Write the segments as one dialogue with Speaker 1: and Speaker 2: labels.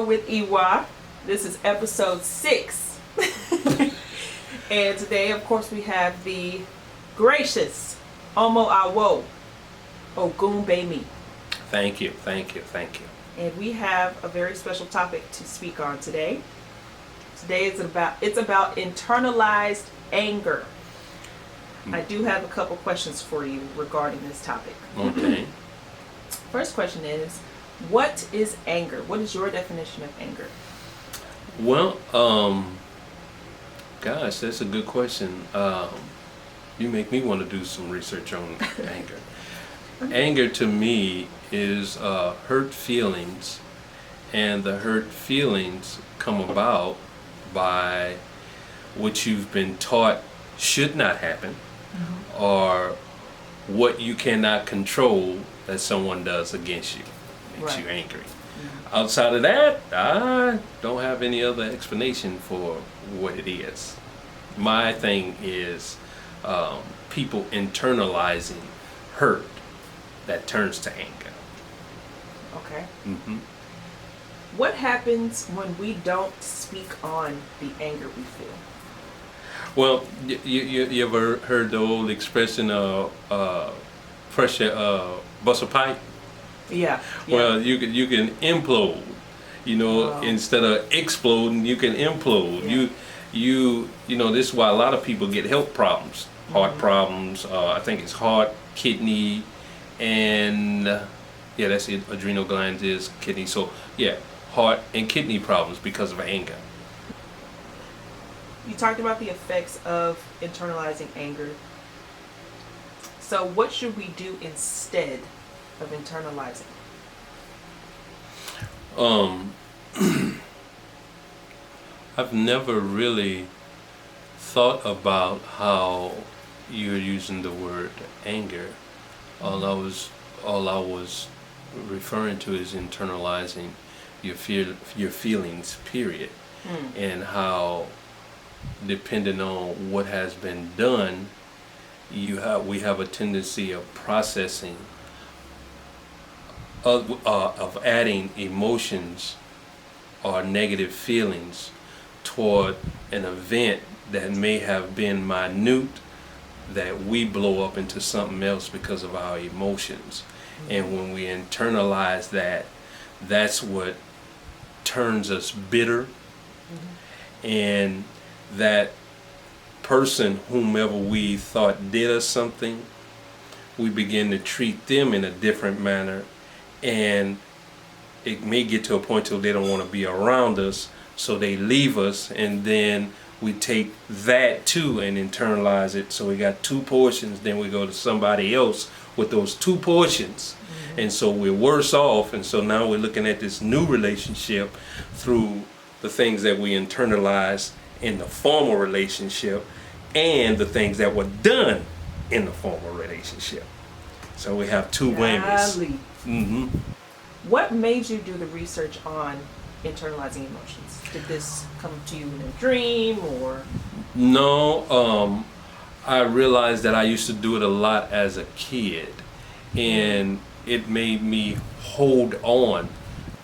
Speaker 1: with Iwa. This is episode 6. And today, of course, we have the gracious Omo Awo, Ogun Gbemi.
Speaker 2: Thank you.
Speaker 1: And we have a very special topic to speak on today. Today is about internalized anger. I do have a couple questions for you regarding this topic.
Speaker 2: Okay.
Speaker 1: First question is, what is anger? What is your definition of anger?
Speaker 2: Well, gosh, that's a good question. You make me want to do some research on anger. Anger to me is hurt feelings, and the hurt feelings come about by what you've been taught should not happen, or what you cannot control that someone does against you. Makes you angry. Outside of that, I don't have any other explanation for what it is. My thing is people internalizing hurt that turns to anger.
Speaker 1: Okay. What happens when we don't speak on the anger we feel?
Speaker 2: Well, you ever heard the old expression pressure bust a pipe?
Speaker 1: Yeah.
Speaker 2: Well, you can implode. Instead of exploding, you can implode.
Speaker 1: Yeah.
Speaker 2: You know, this is why a lot of people get health problems, heart problems. I think it's heart, kidney, and that's it. Adrenal glands is kidney. So heart and kidney problems because of anger.
Speaker 1: You talked about the effects of internalizing anger. So what should we do instead of internalizing?
Speaker 2: I've never really thought about how you're using the word anger. All I was referring to is internalizing your feelings, period. And how, depending on what has been done, we have a tendency of processing, of adding emotions or negative feelings toward an event that may have been minute, that we blow up into something else because of our emotions. And when we internalize that, that's what turns us bitter. And that person, whomever we thought did us something, we begin to treat them in a different manner, and it may get to a point till they don't want to be around us, so they leave us, and then we take that too and internalize it. So we got 2 portions, then we go to somebody else with those 2 portions. And so we're worse off, and so now we're looking at this new relationship through the things that we internalized in the former relationship and the things that were done in the former relationship. So we have 2 whammies.
Speaker 1: What made you do the research on internalizing emotions? Did this come to you in a dream, or?
Speaker 2: No, I realized that I used to do it a lot as a kid, and it made me hold on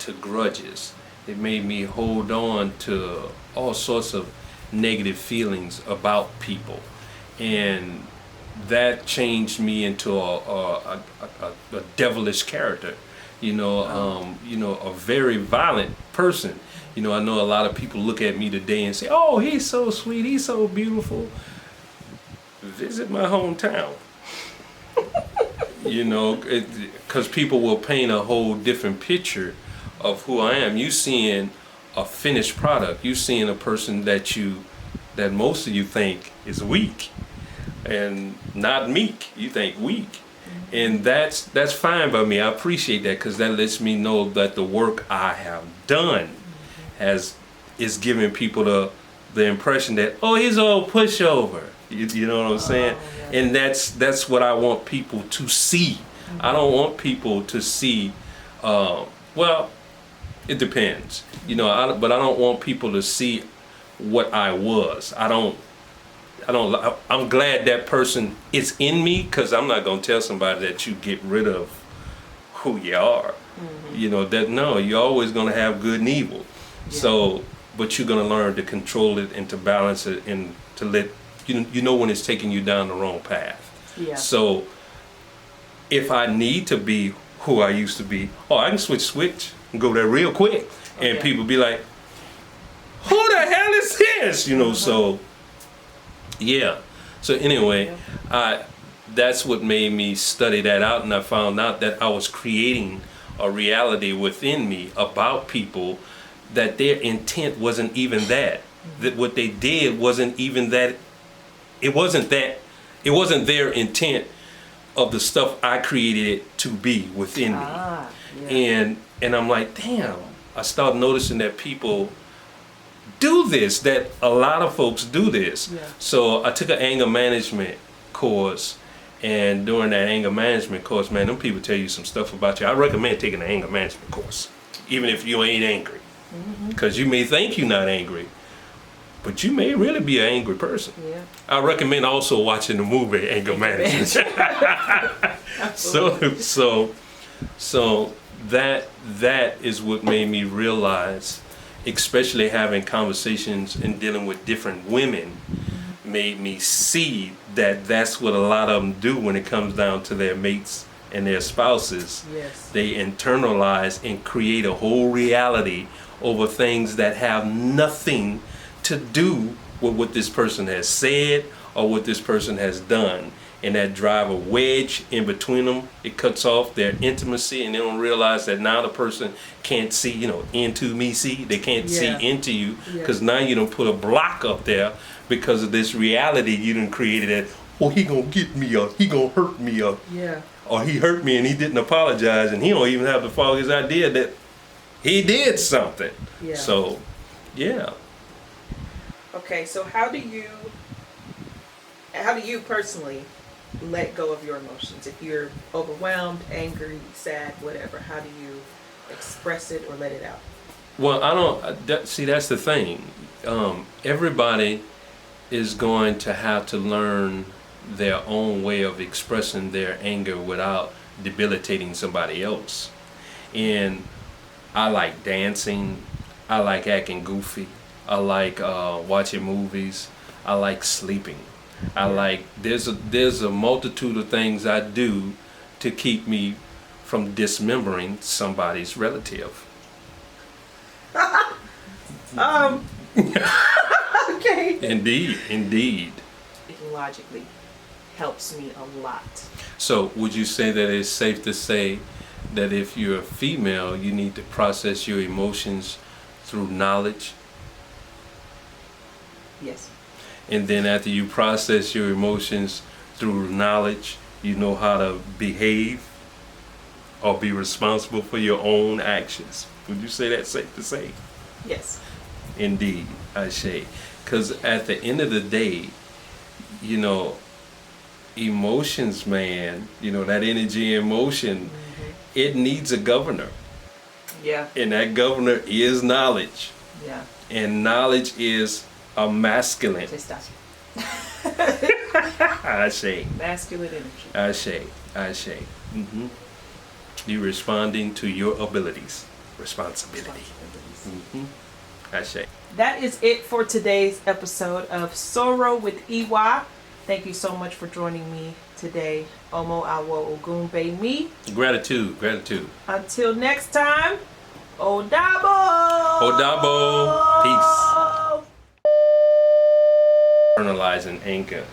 Speaker 2: to grudges. It made me hold on to all sorts of negative feelings about people, and that changed me into a devilish character. A very violent person. I know a lot of people look at me today and say, "Oh, he's so sweet, he's so beautiful." Visit my hometown. Because people will paint a whole different picture of who I am. You seeing a finished product. You seeing a person that most of you think is weak and not meek. You think weak. And that's fine by me. I appreciate that, because that lets me know that the work I have done is giving people the impression that, oh, he's all pushover. You know what I'm saying? And that's what I want people to see. I don't want people to see. Well, it depends. But I don't want people to see what I was. I'm glad that person is in me, because I'm not going to tell somebody that you get rid of who you are. You're always going to have good and evil. So, but you're gonna learn to control it and to balance it and to let you know when it's taking you down the wrong path.
Speaker 1: Yeah.
Speaker 2: So, if I need to be who I used to be, I can switch and go there real quick, and people be like, "Who the hell is this?" So yeah. So anyway, that's what made me study that out, and I found out that I was creating a reality within me about people that their intent wasn't even that. That what they did wasn't even that. It wasn't their intent of the stuff I created it to be within me. And I'm like, damn. I started noticing that people do this, that a lot of folks do this.
Speaker 1: Yeah.
Speaker 2: So I took an anger management course, and during that anger management course, man, them people tell you some stuff about you. I recommend taking an anger management course, even if you ain't angry. Because you may think you're not angry, but you may really be an angry person.
Speaker 1: Yeah.
Speaker 2: I recommend also watching the movie Anger Management. So that is what made me realize, especially having conversations and dealing with different women, made me see that that's what a lot of them do when it comes down to their mates and their spouses.
Speaker 1: Yes.
Speaker 2: They internalize and create a whole reality over things that have nothing to do with what this person has said or what this person has done, and that drive a wedge in between them. It cuts off their intimacy, and they don't realize that now the person can't see, into me. See, they can't see into you, because now you don't put a block up there because of this reality you done created. That he gonna get me, or he gonna hurt me, or he hurt me and he didn't apologize, and he don't even have the foggiest idea that he did something. So
Speaker 1: Okay, so how do you personally let go of your emotions? If you're overwhelmed, angry, sad, whatever, how do you express it or let it out?
Speaker 2: Well, I don't see. That's the thing. Everybody is going to have to learn their own way of expressing their anger without debilitating somebody else. And I like dancing. I like acting goofy. I like watching movies. I like sleeping. I like there's a multitude of things I do to keep me from dismembering somebody's relative.
Speaker 1: Okay.
Speaker 2: Indeed.
Speaker 1: It logically helps me a lot.
Speaker 2: So would you say that it's safe to say that if you're a female, you need to process your emotions through knowledge?
Speaker 1: Yes.
Speaker 2: And then after you process your emotions through knowledge, you know how to behave or be responsible for your own actions. Would you say that's safe to say?
Speaker 1: Yes.
Speaker 2: Indeed, I say. Because at the end of the day, emotions, man, that energy and emotion, it needs a governor.
Speaker 1: Yeah.
Speaker 2: And that governor is knowledge.
Speaker 1: Yeah.
Speaker 2: And knowledge is a masculine. I say.
Speaker 1: Masculine energy.
Speaker 2: I say. You responding to your abilities. Responsibility. I say.
Speaker 1: That is it for today's episode of Soro with Iwa. Thank you so much for joining me today. Omo awo Ogun Gbemi.
Speaker 2: Gratitude.
Speaker 1: Until next time, Odabo.
Speaker 2: Peace. Internalizing anger.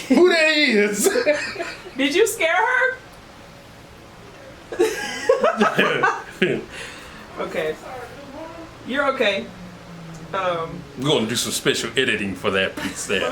Speaker 2: Who that is?
Speaker 1: Did you scare her? Okay. You're okay.
Speaker 2: We're gonna do some special editing for that piece there.